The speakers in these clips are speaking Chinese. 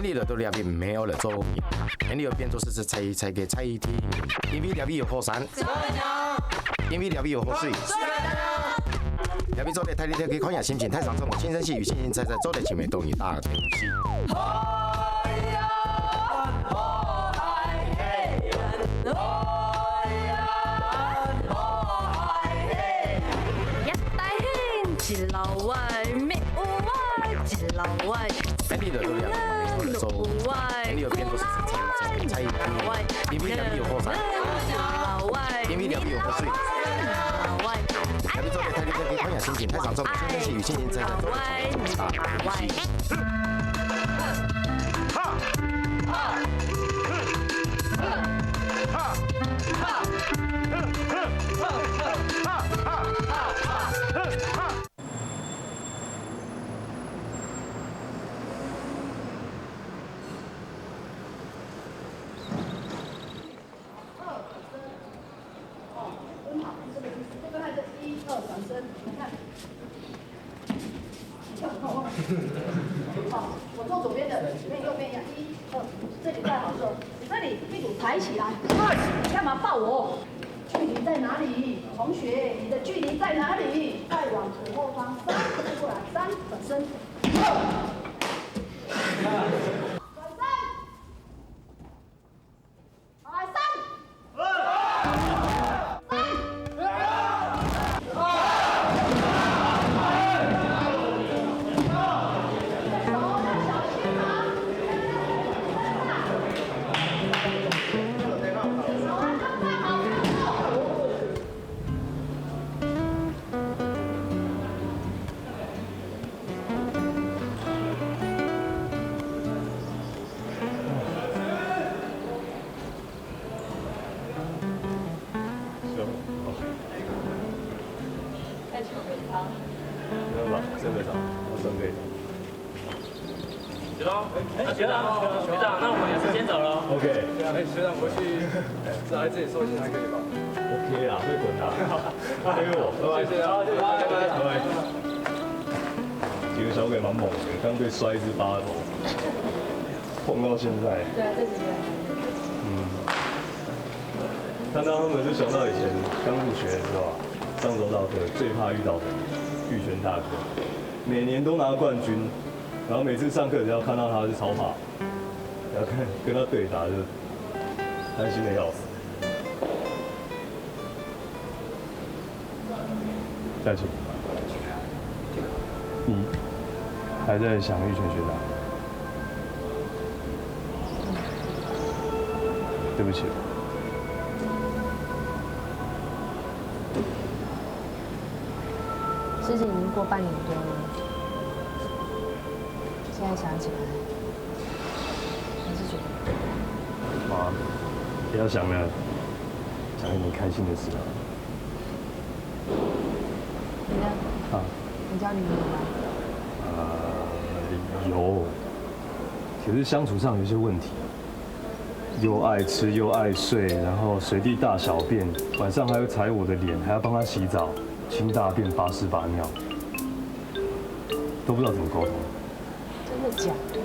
天理都两边没有了做，天理变做是猜给猜题，因为两边有火山，因为两边有火水。两边做的太厉害，可以看一下心情太上升，我轻声细语，轻轻猜猜，做的前面都一大对不起。一老外，没有外，一老外。天理都两边没有了做，天理变做是猜题，因为两边有火山，因为两边有火水。两边做的太厉害，可以看一下心情太上升，我轻声细语，轻轻猜猜，做的前面都一大对不起。好，我做左边的，跟右边一样，一、二，这里站好之后，这里屁股抬起来，你干嘛抱我？距离在哪里？同学，你的距离在哪里？再往左后方3，再过来3，转身，2，转身，好来3。学长，那我们也是先走了。OK。学长回去，只来这里收钱还可以吧 OK 啦，会滚啦。陪我，拜拜。谢谢啊，谢谢，拜拜。几个小鬼蛮猛的，刚被摔一只巴头，碰到现在。对啊，这几个。看到他们就想到以前刚入学的时候啊，上柔道课最怕遇到的玉泉大哥，每年都拿冠军。然后每次上课只要看到他就超怕，然后跟他对打就担心的要死。再见。你还在想玉泉学长？对不起。事情已经过半年多了。现在想起来，还是觉得……妈，不要想了，讲一点开心的事啊。你呢？啊？你交女朋友吗？有，可是相处上有些问题，又爱吃又爱睡，然后随地大小便，晚上还会踩我的脸，还要帮他洗澡、清大便、拔屎拔尿，都不知道怎么沟通。真的假的？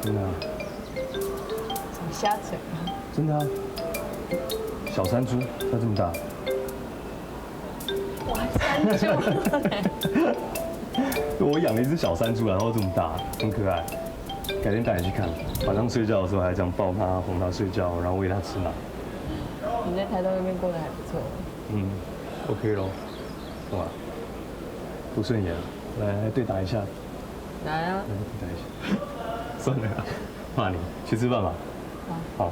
真的啊。怎么瞎扯啊？真的啊。小山猪，它这么大。哇，山猪！我养了一只小山猪，然后这么大，很可爱。改天带你去看。晚上睡觉的时候还这样抱它，哄它睡觉，然后喂它吃奶。你在台东那边过得还不错。OK 咯。干嘛？不顺眼，来对打一下。来啊！对打一下。算了，怕你，去吃饭吧。好。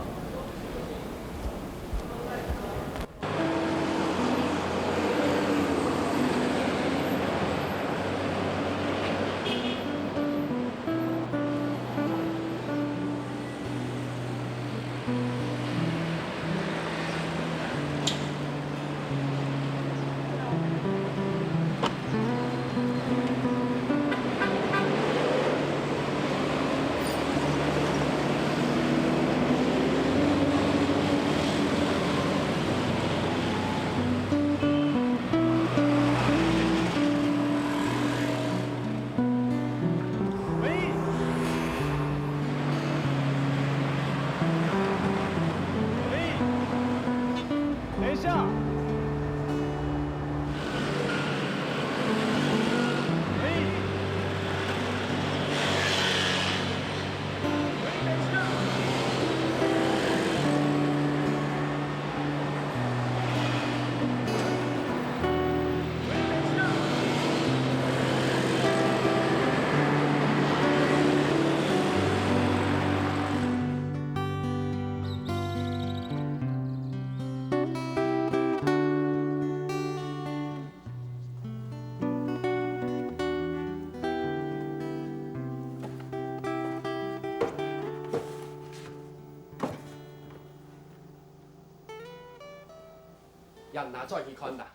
人拿再去看啦。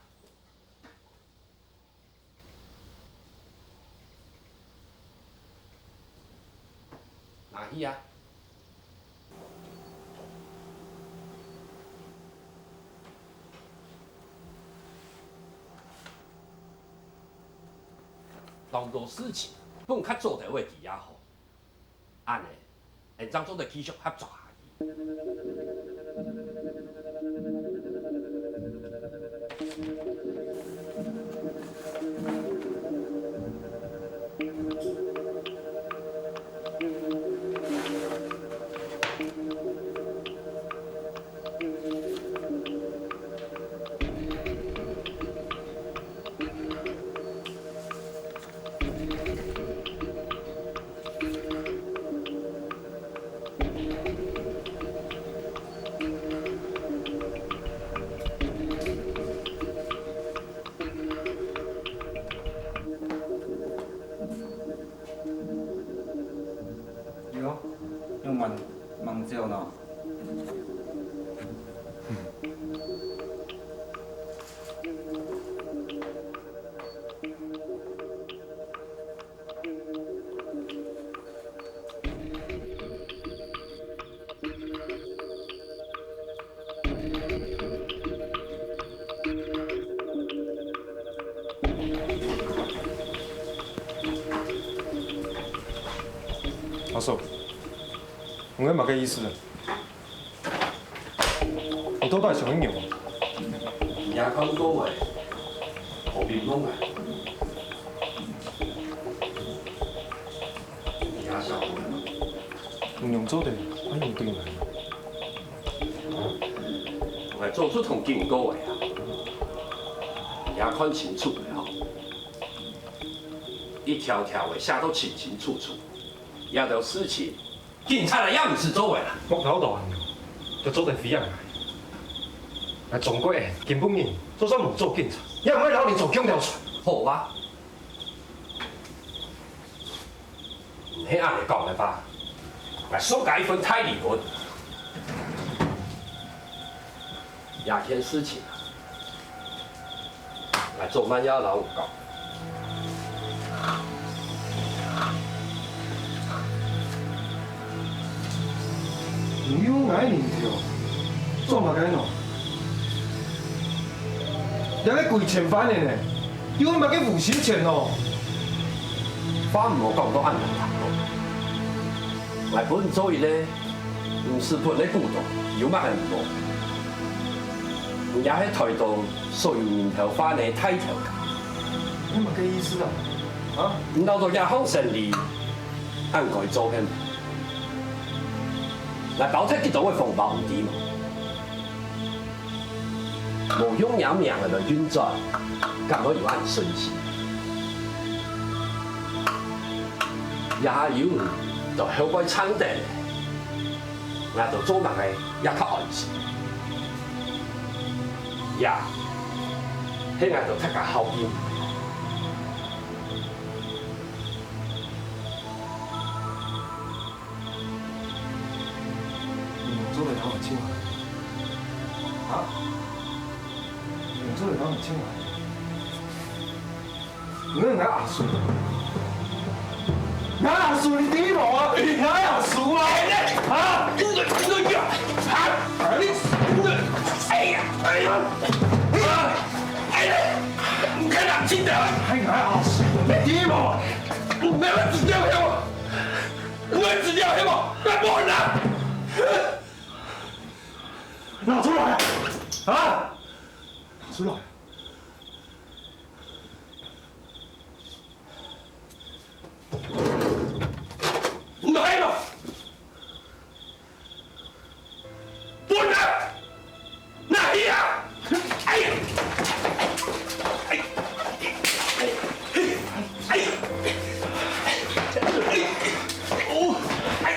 哪去啊？当做事情，本较做台位伫遐好，安尼，会当做着继续合作下去。哟，用忙照呢？阿叔，我嘛个意思，你到底想怎样？也讲多话，何必讲啊？也想讲，唔用做的，我用对来。我做出同见过话啊，也看清楚了吼，一条条的写到清清楚楚。也条事情，警察也唔是做的啦。木头大就做得非常来。啊，中国人根本人就算唔做警察，也唔会留你做警察出。好啊，唔系按你讲的吧？来说解分太理论，廿件事情啊，来做慢要老有讲。你有哪年条？做嘛该喏？人家跪前翻的呢，有嘛给付钱钱哦？话唔好讲到按人头咯。来本做伊咧，唔是本咧古董，有嘛很多。人家喺台度所有面头翻的太条架。你嘛个意思啊？啊？唔到到日后胜利，按佢做嘅。来包出幾種嘅風暴唔掂，無用有命嘅來運作，咁可以話係順時。也有就向佢撐定，我就做埋嘅一級案子，也喺我度睇下後邊。做得让我亲来，啊？你做得让我亲来，你哪阿叔？哪阿叔你低我啊？哪阿叔啊？啊？你哎呀！唔睇人錢的，係哪阿叔？你低我？唔係我自己係我，我自己係我，我冇人。拿出来！啊！拿出来！唔係咯，搬啊！哪係啊？哎呀！哎！哎！哦！哎！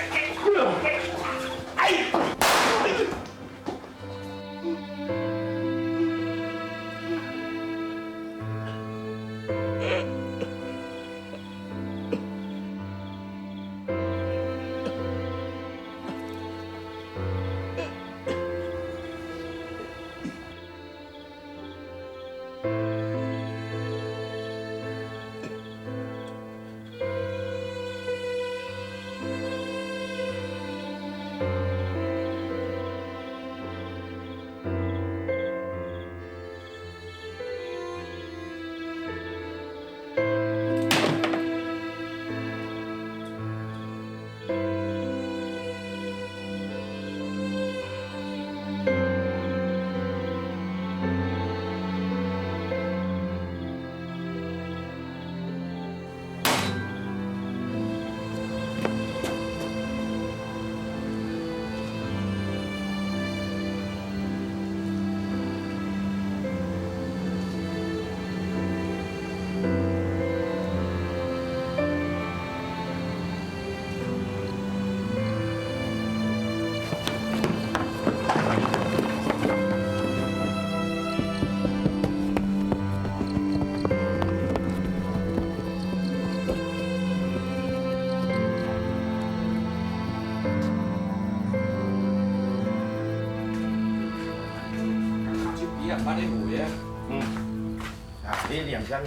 啥物？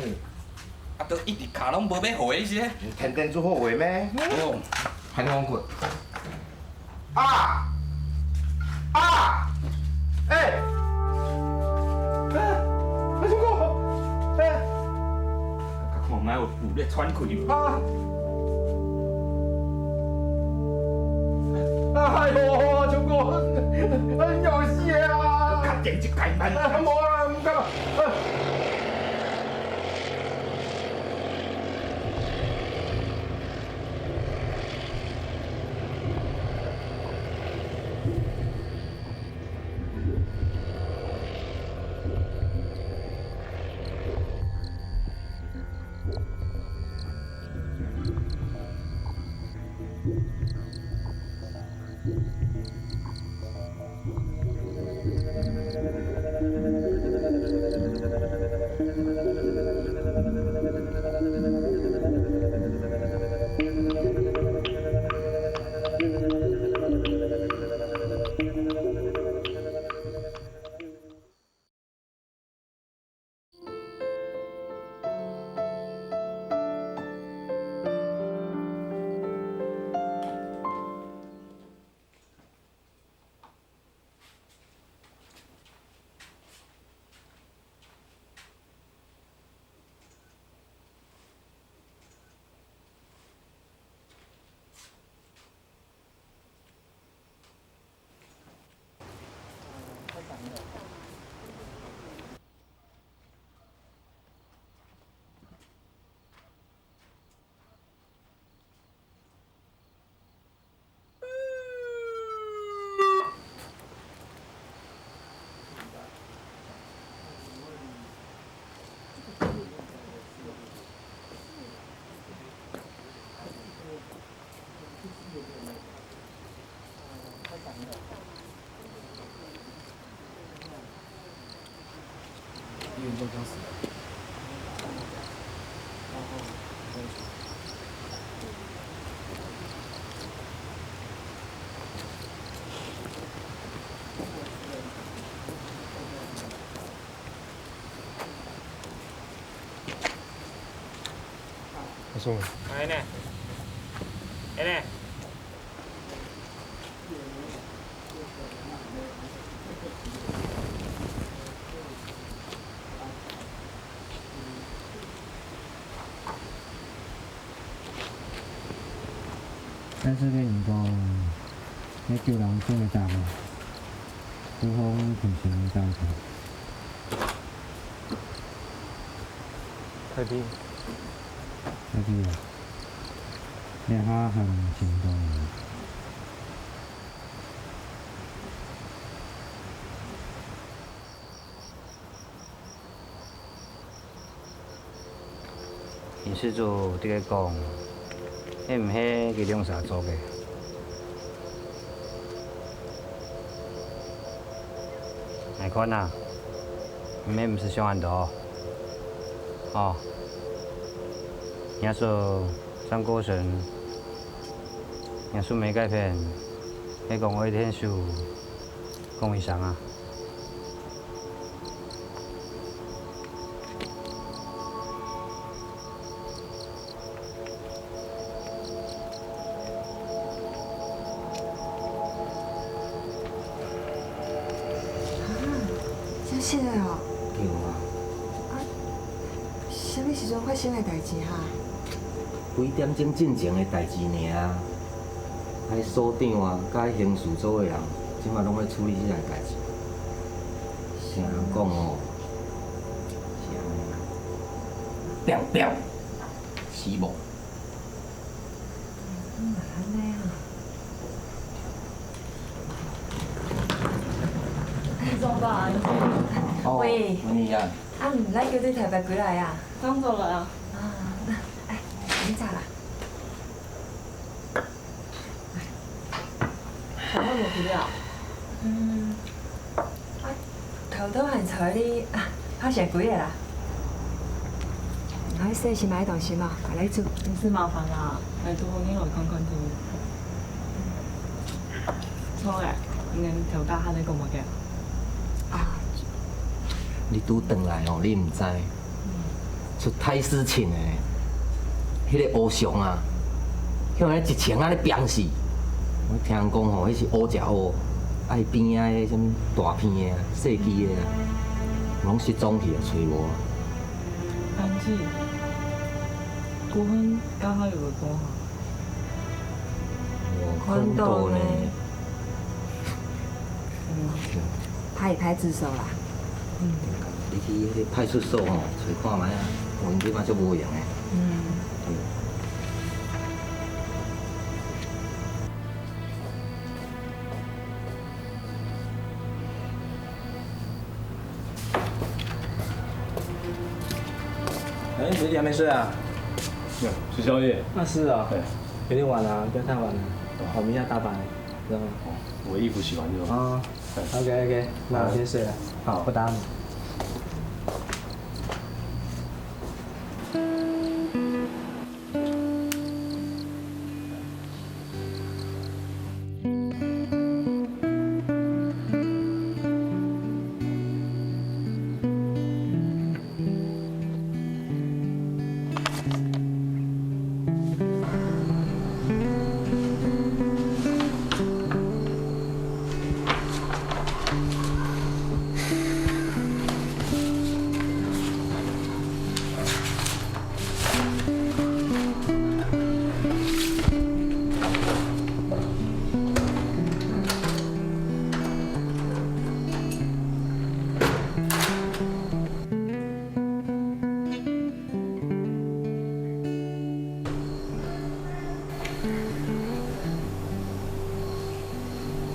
啊，都一直卡拢无要回些。天天做好话咩？哦，喊你往困。啊！啊！哎！阿叔哥，哎！看卖有有咧喘气。啊！哎呦，叔哥，有事啊！较电一解慢。无啊，唔干啦。医院健康室。阿松。哎呢？哎呢？咱说个运动，你救人做会当无？如何平常照顾？快递。快递啊，你下很行动。因事主伫咧讲，迄毋迄其中啥做嘅？哪款啊？毋是上岸头，哦。耶稣张国神，耶稣没改变，迄讲我天数讲以上啊。真是的哦。对啊。啊，什么时阵发生的代志哈？几点钟进前的代志尔。迄所长啊，甲迄刑事组的人，即马拢在处理即件代志。听人讲哦，是安尼啦。彪彪，死无。安尼啊。总吧。喂。文怡啊。啊，唔来叫你台北几来啊？刚走来啊。啊，哎，你咋啦？想问我去了。头拄还找你拍成几个啦？我说是买东西嘛，我来做。没事麻烦啦，拜托你来看看图。错诶，恁头家还在讲乜嘅？你拄转来哦，你毋知。出太师穿的，迄个乌上啊，向迄一穿安尼扁死。我听人讲吼，迄是乌食乌，爱边仔迄什么大片的啊、细支的啊，拢失踪去啊，找无啊。安姐，古芬刚好有个讲法，宽度呢？他也开自首啦。你去迄个派出所吼，找看觅啊，因即摆足无用的。哎，学姐还没睡啊？有吃宵夜。那是啊。对，有点晚了，不要太晚了。我明天要打板，知道吗？我衣服洗完就。啊。OK， 那我先睡了。好，不打你。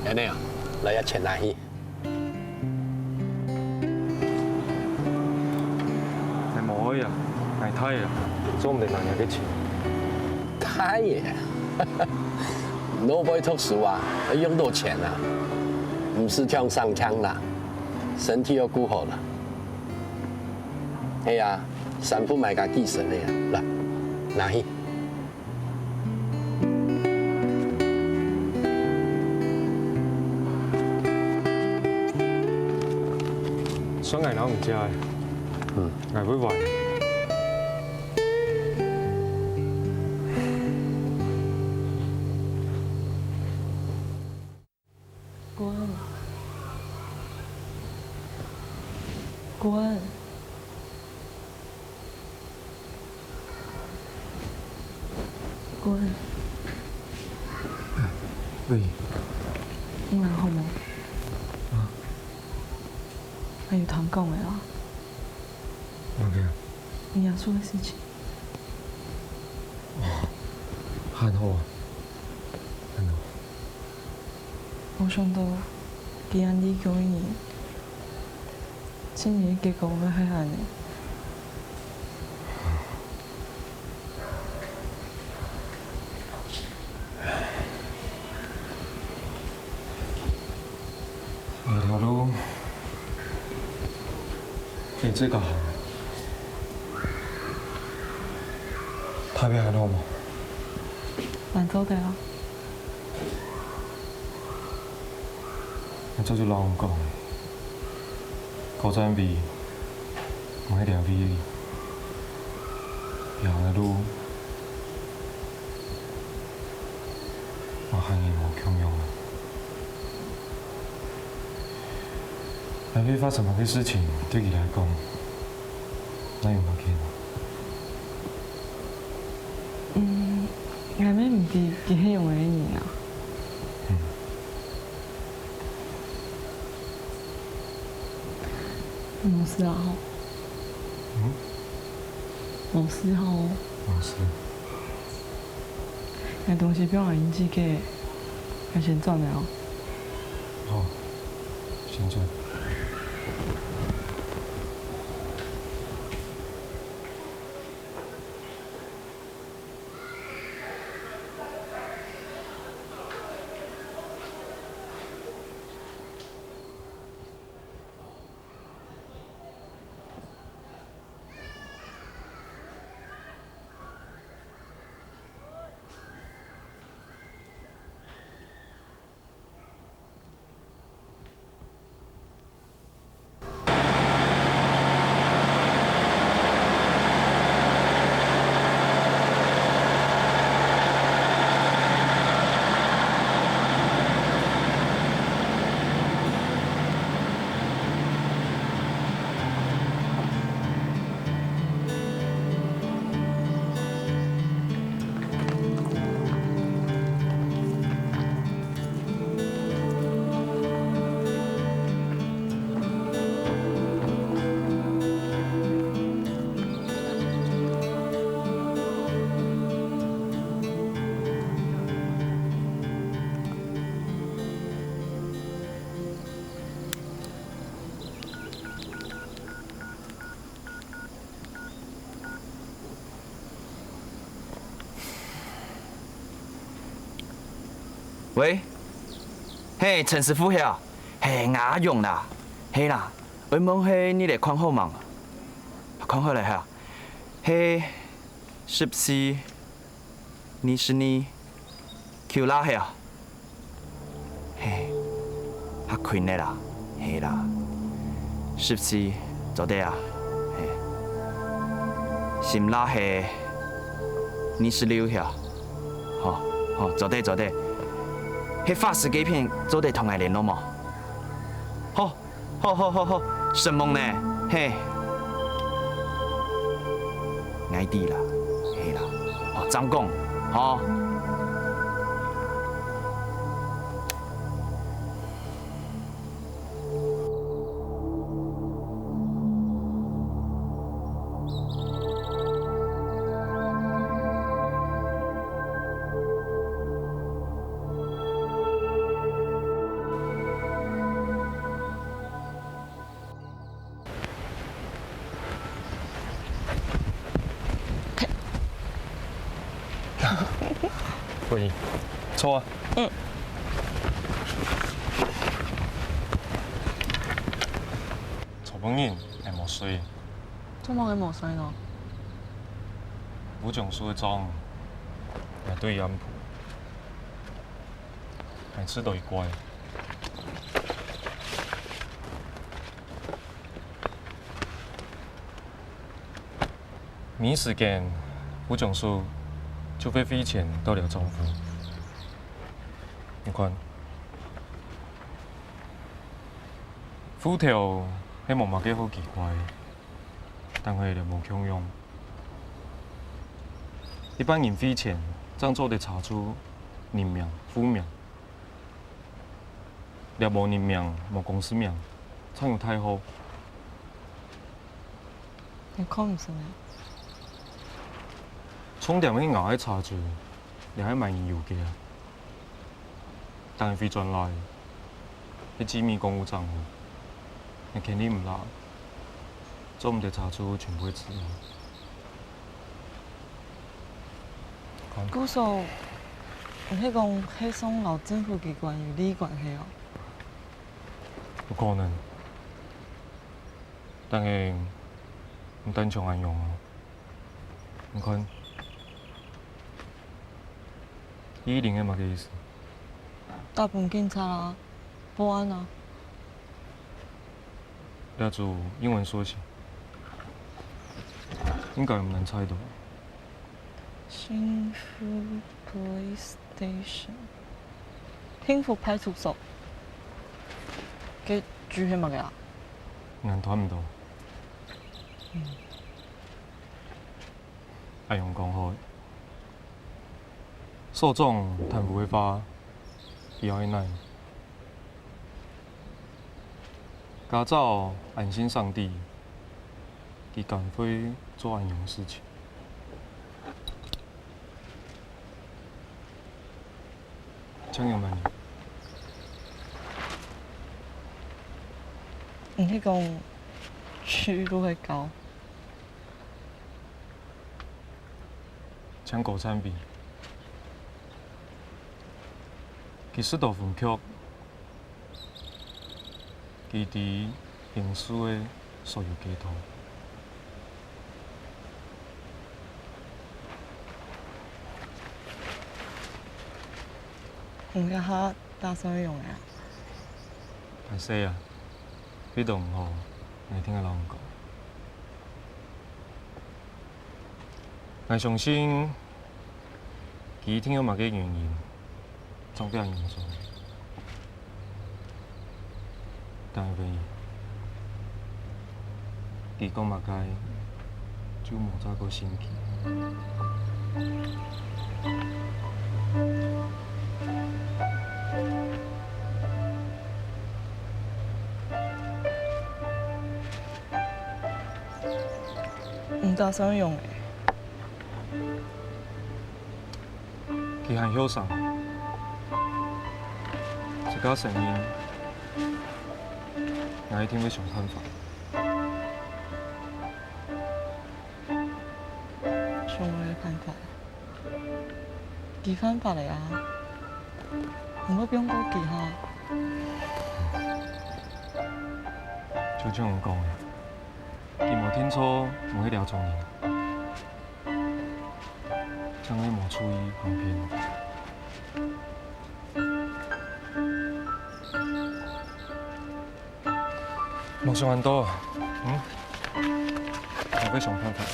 安尼啊，来一切来去。係冇啊，係睇啊，做唔定人有啲錢。太嘢，萝卜特殊啊，要用到钱啊，不是枪上枪啦，身体要顾好了。哎呀，三副买家记神的呀，来，拿去。想藝樓唔知係，藝會壞。国恩，国恩，喂，你還好冇？還有通講的啊。OK。你要做的事情。還好啊，還好。我想到，既然你叫伊，今年結果會係安尼。那條路，你這個行，太平係路冇？難走的啊。我早就老講，高站比我迄條比，行的路，我行嘅無強用。還沒發生什麼事情，對佢來講，那有冇見？還沒唔記幾係用嘅嘢啊。冇事啊，冇事哦。冇事。那東西不要引起嘅，要先轉了。好，先轉。喂，嘿，陈师傅呀，嘿，阿勇啦，嘿啦，我问嘿，你来看好吗？看好了哈，嘿，是不是？你是你，Q 啦嘿啊，嘿，较困的啦，嘿啦，是不是？做对啊，嘿，心啦嘿，你是刘呀，好，好，做对做对。 迄发式几片做得同来联络嘛？好，什么呢？嘿，爱弟啦，嘿啦，哦，张公，好。喂，错啊。嗯。曹本人系冇水，做乜嘅冇水咯？武将书嘅装系对音谱，每次都会乖。迷时间，武将书。 就被飞钱到了丈夫，你看，斧头希望嘛几好奇怪，但系就无强用。一般人飞钱，这样做得查出人命、夫命，掠无人命、无公司命，这样太好。你看唔顺啊？ 充电去咬喺查住，你喺万元要嘅，但係飛轉來，啲機密公務賬戶，你肯定唔拿，做唔得查出全部嘅資料。古數，唔係講係送老政府機關與你關係哦？有可能，但係唔單從眼用啊，你看。 依零嘅嘛嘅意思。大本警察啊，保安啊。要做英文缩写，应该唔难猜到。幸福 Police Station， 幸福派出所。嘅住係乜嘅啊？眼睇唔到。阿勇講開。 受眾貪腐違法，以後奈。家早安心上帝，佢敢會做安用事情。張勇問你，你講處都係高，搶國產比。 其實豆腐曲，佢哋刑事嘅所有街頭，唔家下打算用呀？係死啊！呢度唔好，你聽下老人講。我相信佢聽有乜嘅原因。 總比較嚴重，但係佢講物解就冇再過心機。唔打算用嘅，佢係僥倖。 家成員，我一定會想辦法。想咩辦法？幾番法嚟啊？唔好俾我記下。就這樣講嘅，見無天初無迄條蹤影，將你無處於旁邊。冇想很多，我要想辦法。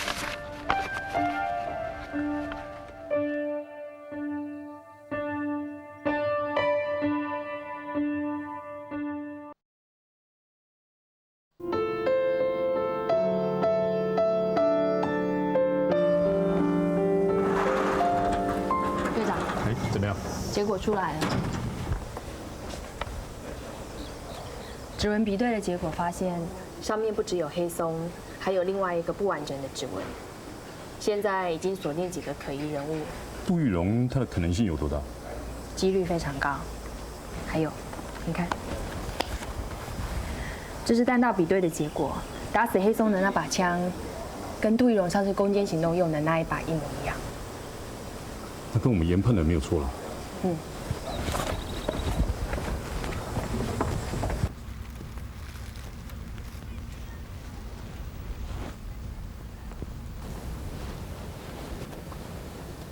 队长，怎么样？结果出来了。指纹比对的结果发现，上面不只有黑松，还有另外一个不完整的指纹。现在已经锁定几个可疑人物，杜玉荣他的可能性有多大？几率非常高。还有，你看，这是弹道比对的结果，打死黑松的那把枪，跟杜玉荣上次攻坚行动用的那一把一模一样。那跟我们研判的没有错了。嗯。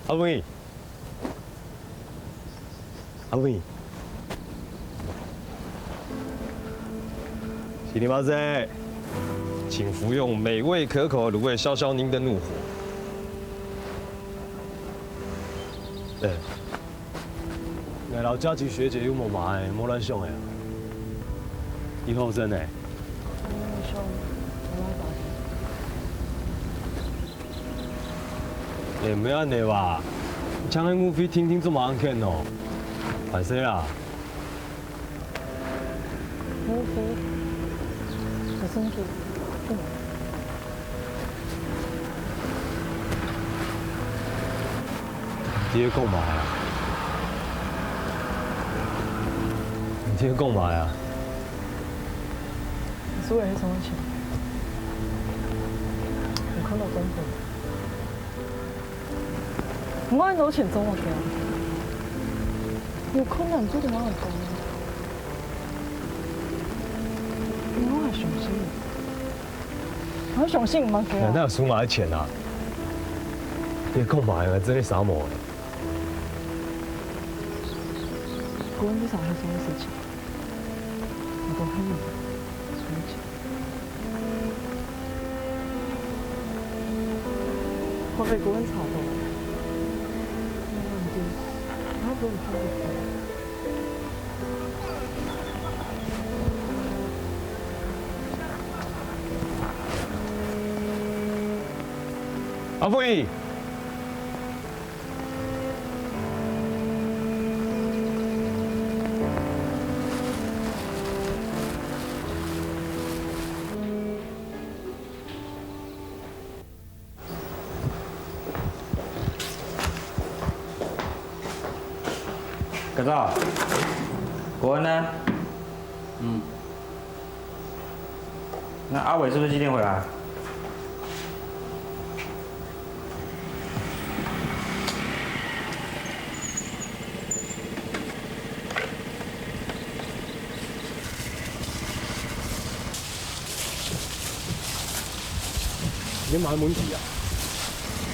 阿伟，阿伟，西里马仔，请服用美味可口的卤味，消消您的怒火。哎，老家琪学姐有冇买，冇乱想的，以后真的。也没安尼吧，像迄武飞听这么安看哦，歹势啦。武飞，有身体，你在讲嘛呀？你在讲嘛呀？所有人什么钱？我看到公布。我按攞錢做我嘅，有可能做到我講，我係相信，我相信唔係嘅。那有數碼錢啊？你講嘛呀？真係傻毛。國安啲啥係什麼事情？我都很明白，我被國安查到。阿飞，哥哥，国恩呢？那阿伟是不是今天回来？你冇問題啊？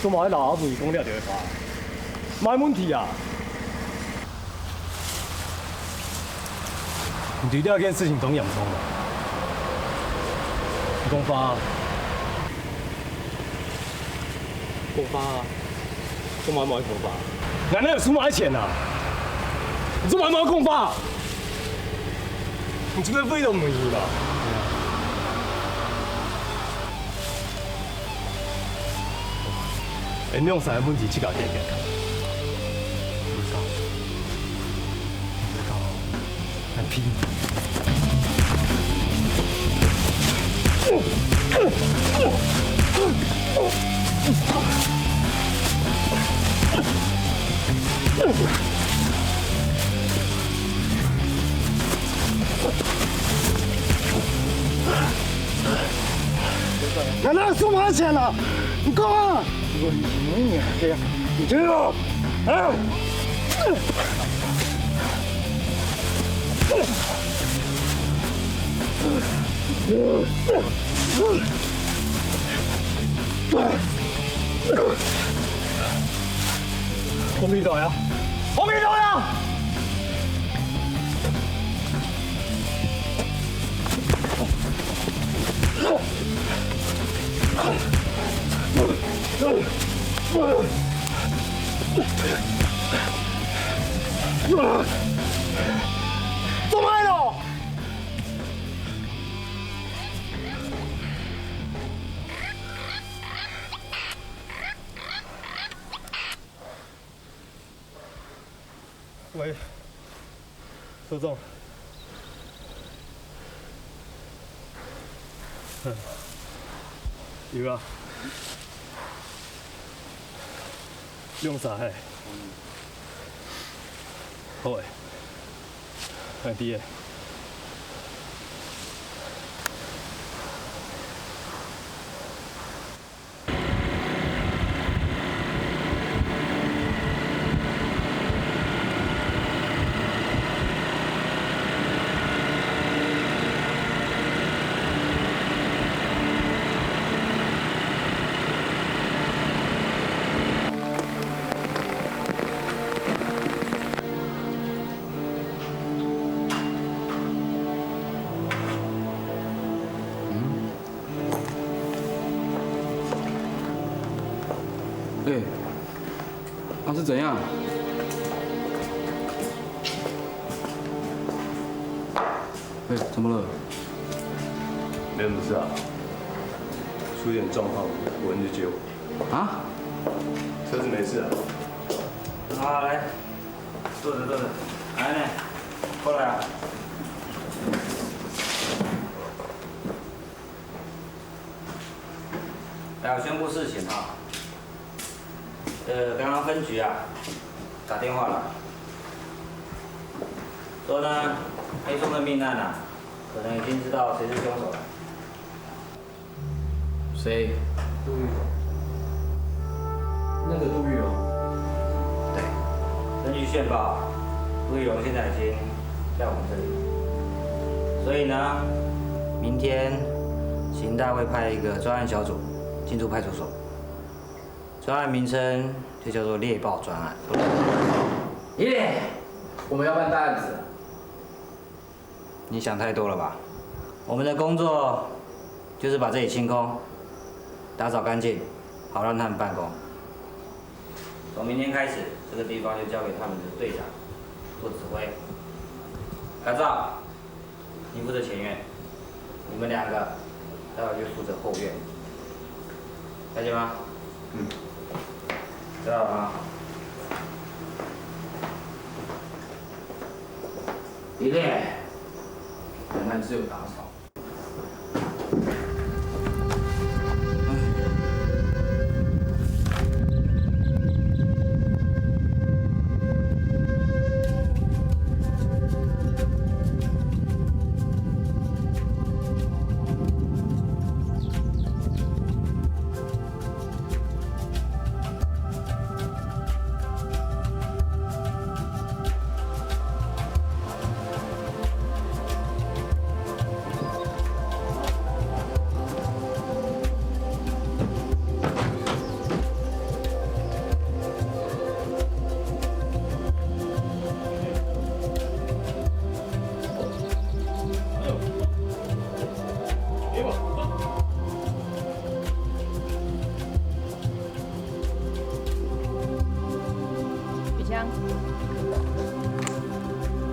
都冇喺鬧阿肥講呢條對話，冇問題啊！你對第二件事情懂嚴重嗎？公發，公發，都冇公發，難道有數碼錢啊？你做冇公發？你真係飛到唔易啦！你用啥問題去搞掂嘅？很拼。难道数码钱了？你够啊！你这个，啊！红皮走呀！红皮走呀！做咩咯？喂，收中。有啊。用啥嘿？好诶，快啲诶！哎，他是怎样？哎，怎么了？没什么事啊，出点状况，我人就接我。啊？车子没事啊。好，来，坐着坐着，来呢，过来啊。来，我宣布事情啊。刚刚分局啊打电话来，说呢，黑松的命案啊，可能已经知道谁是凶手了。谁？杜玉龙。那个杜玉龙。对，根据线报，杜玉龙现在已经在我们这里，所以呢，明天刑大会派一个专案小组进驻派出所。专案名称就叫做猎豹专案。耶，我们要办大案子。你想太多了吧？我们的工作就是把这里清空，打扫干净，好让他们办公。从明天开始，这个地方就交给他们的队长做指挥。阿照，你负责前院，你们两个待会就负责后院，了解吗？嗯。知道了吗？一列，本案只有打扫。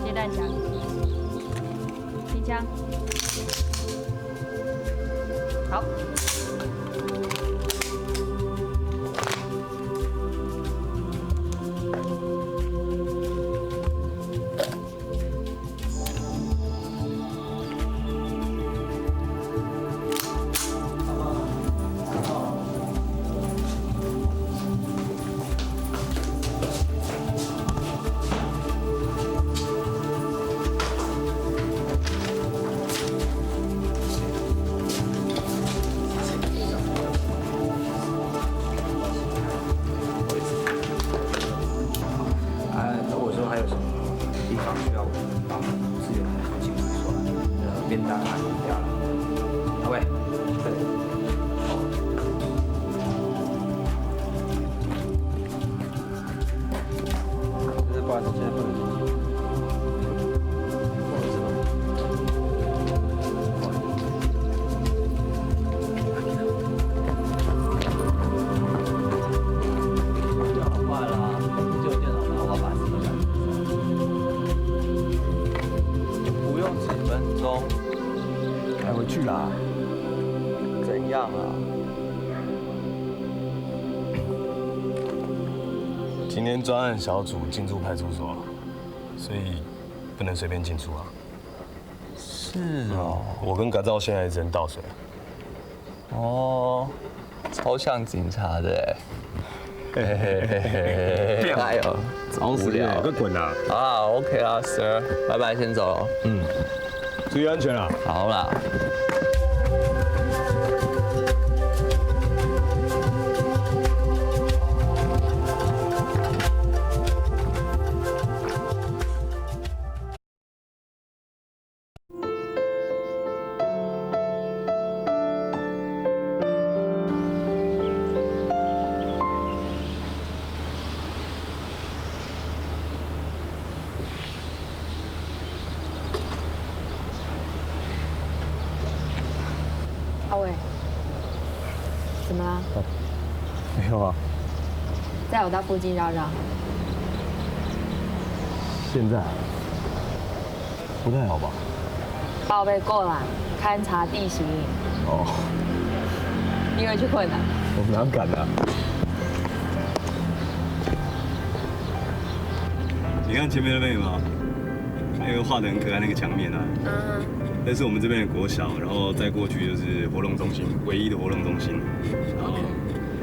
接弹枪，提枪，好。便当啊，对啊。阿伟，快点。这是不好意思，现在不能进去。不好意思吗？不好意思。电脑坏了啊，就电脑吧，我把这个带。不用几分钟，开回去啦。怎样啊？今天专案小组进驻派出所，所以不能随便进出啊。是哦。我跟改造现在只能倒水。哦，超像警察的哎。嘿嘿嘿嘿，哎呦，找死你！快滚啦！啊 ，OK 啦 ，Sir， 拜拜，先走了。嗯，注意安全啦。好啦。阿伟，怎么了？没有啊。载我到附近绕绕。现在不太好吧？报备过了，勘察地形。哦。你会去困难？我哪敢啊！你看前面那边有没有？那个画得很可爱那个墙面啊。嗯。那是我们这边的国小，然后再过去就是活动中心，唯一的活动中心。然后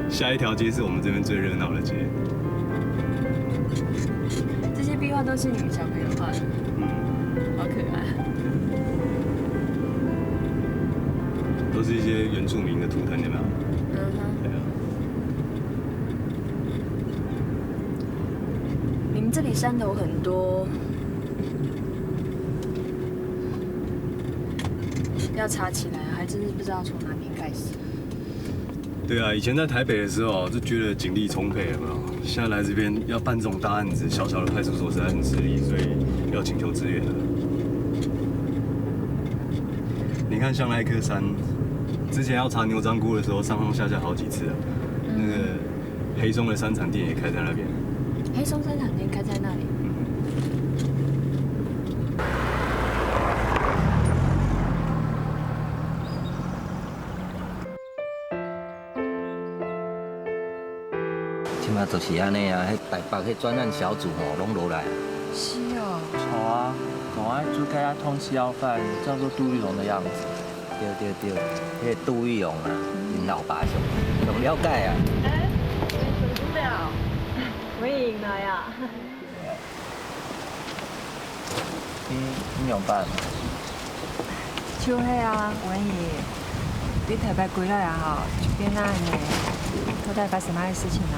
下一条街是我们这边最热闹的街。这些壁画都是你们小朋友画的，好可爱。都是一些原住民的图腾，有没有？对啊。你们这里山头很多。要查起来，还真是不知道从哪边开始。对啊，以前在台北的时候就觉得警力充沛，有没有？现在来这边要办这种大案子，小小的派出所实在很吃力，所以要请求支援了。你看，像那一棵山，之前要查牛樟菇的时候，上上下下好几次啊。那个黑松的山产店也开在那边。黑松山产店开在那里。即马就是安尼啊，迄台北迄专案小组吼，拢落来。是哦。好啊，赶快就该他通缉要犯，叫做杜玉龙的样子。对，迄个杜玉龙啊，因老爸上了解啊。哎，没输了，我赢了呀。你有办？就迄啊，我也。你台北归来啊吼，就变那呢，到底发生什么事情呢？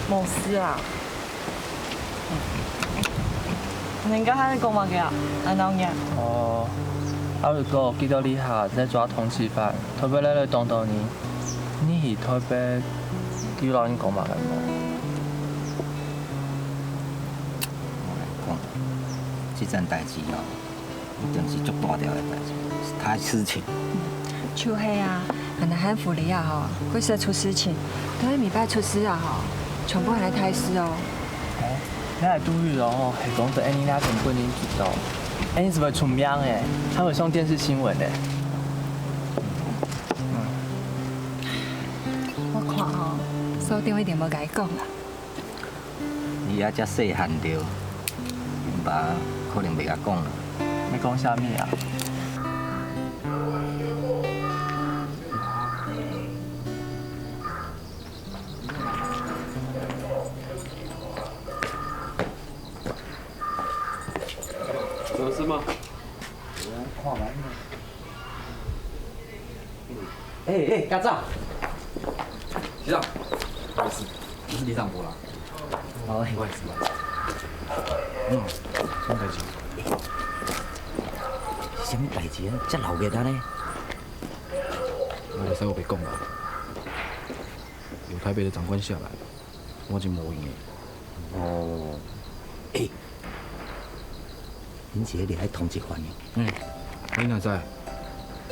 冇事啊。人家喺講乜嘅啊？安怎嘅？哦，如果見到你下在抓通緝犯，台北來當到你，你係台北叫人講乜嘅冇？我來講，這件代志哦，一定是足大條嘅代志，是他事情。就係啊，人哋喺府里啊吼，會社出事情，都喺禮拜出事啊吼，全部係來台視哦。你係杜玉龍哦，係講到你那根本你知道，你怎麼出名誒？他會上電視新聞誒。我看吼，所長一定無甲伊講啦。伊還遮細漢着，因爸可能袂甲講啦。你講啥物啊？有事吗？看完了。哎，家长，局长，不好意思，我是李长博啦。不好意思，不好意思。真开心。什么代志啊？遮闹热安尼？我袂使我别讲啦，有台北的长官下来，我真无用的。哦，恁是咧爱通缉犯的？你哪知？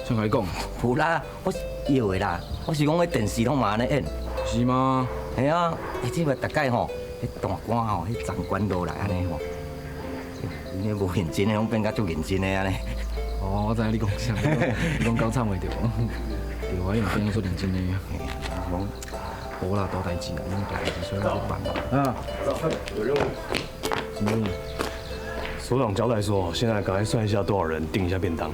想甲你讲？有啦，我是摇的啦，我是讲迄电视拢嘛安尼演。是吗？系啊，即摆大概吼，迄大官吼，迄长官落来安尼吼，你无认真的，拢变甲足认真的安尼。哦，我知影你讲啥，你讲高惨袂着？对，我用变做认真的。无啦，大代志啦，大代志所以我办啦。有任务。什么任务？所长交代说，现在赶快算一下多少人，订一下便当。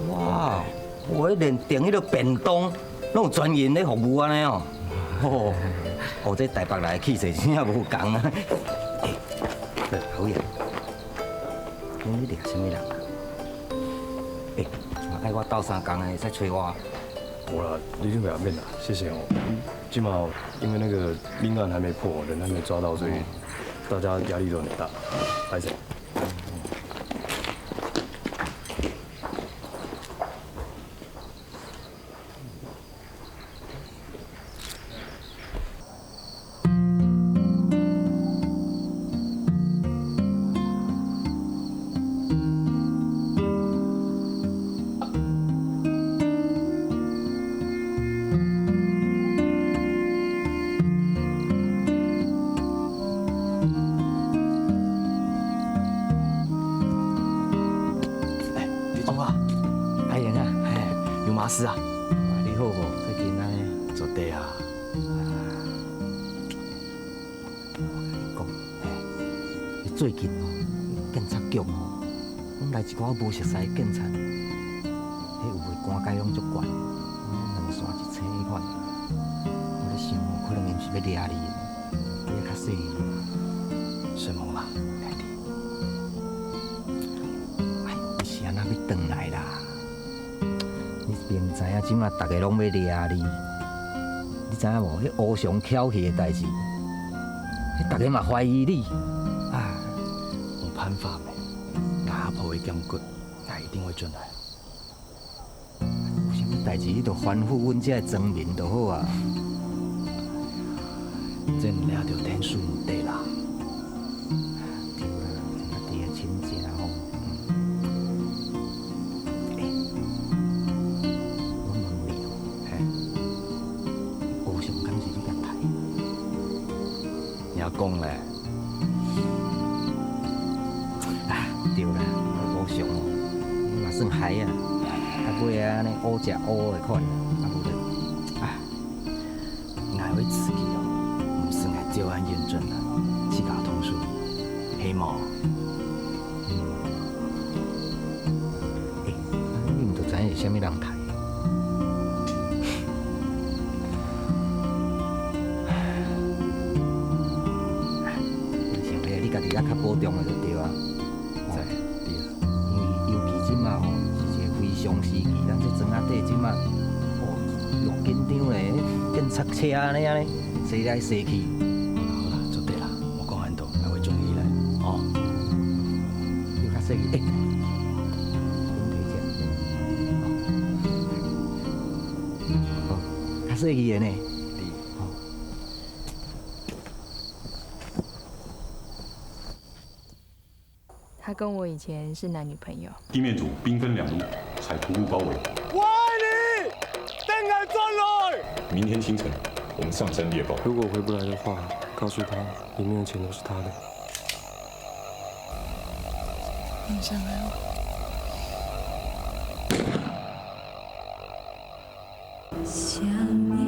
哇，我连订迄个便当，拢有专员咧服务安尼哦。哦，这台北来的气势真正无共啊！好呀，你掠什么人啊？爱我斗相共的，再找我。我啦，你先不要面啦，谢谢哦。今嘛因为那个命案还没破，人还没抓到，所以大家压力都很大。拍谁？是啊，你好无？最近安尼做地啊？我甲你讲，最近哦，警察局哦，拢来一寡无熟悉的警察，迄有诶官阶拢足悬，两线一车迄款。我咧想，可能因是要掠你，你较细个，什么啦？哎，你是安那要转来啦？明知影即马大家拢要掠你，你知影无？迄乌上翘起的代志，迄大家嘛怀疑你。啊，有办法没？拿破的剑骨，也一定会转来。有啥物代志，你着吩咐阮这庄民就好啊。这掠着天书唔对啦。对啦，家己的亲戚吼。讲咧，对啦，无常哦，你嘛算海啊，尾啊安尼乌食乌的款，无咧，俺会自己哦，唔是俺照案验证啦，去打通书，黑毛。你唔着知影是啥物人刣？你较保重的就对啊，对，对啊。因为尤其即马吼是一个非常时期，咱这庄仔底即马又紧张咧，警察车安尼，驶来驶去。好啦，做对啦，我讲很多，还会注意咧，哦。又较驶去，较驶去的呢。他跟我以前是男女朋友。地面组兵分两路，采突入包围。我爱你，定眼转来。明天清晨，我们上山猎豹。如果回不来的话，告诉他，里面的钱都是他的。你想来吗？想念。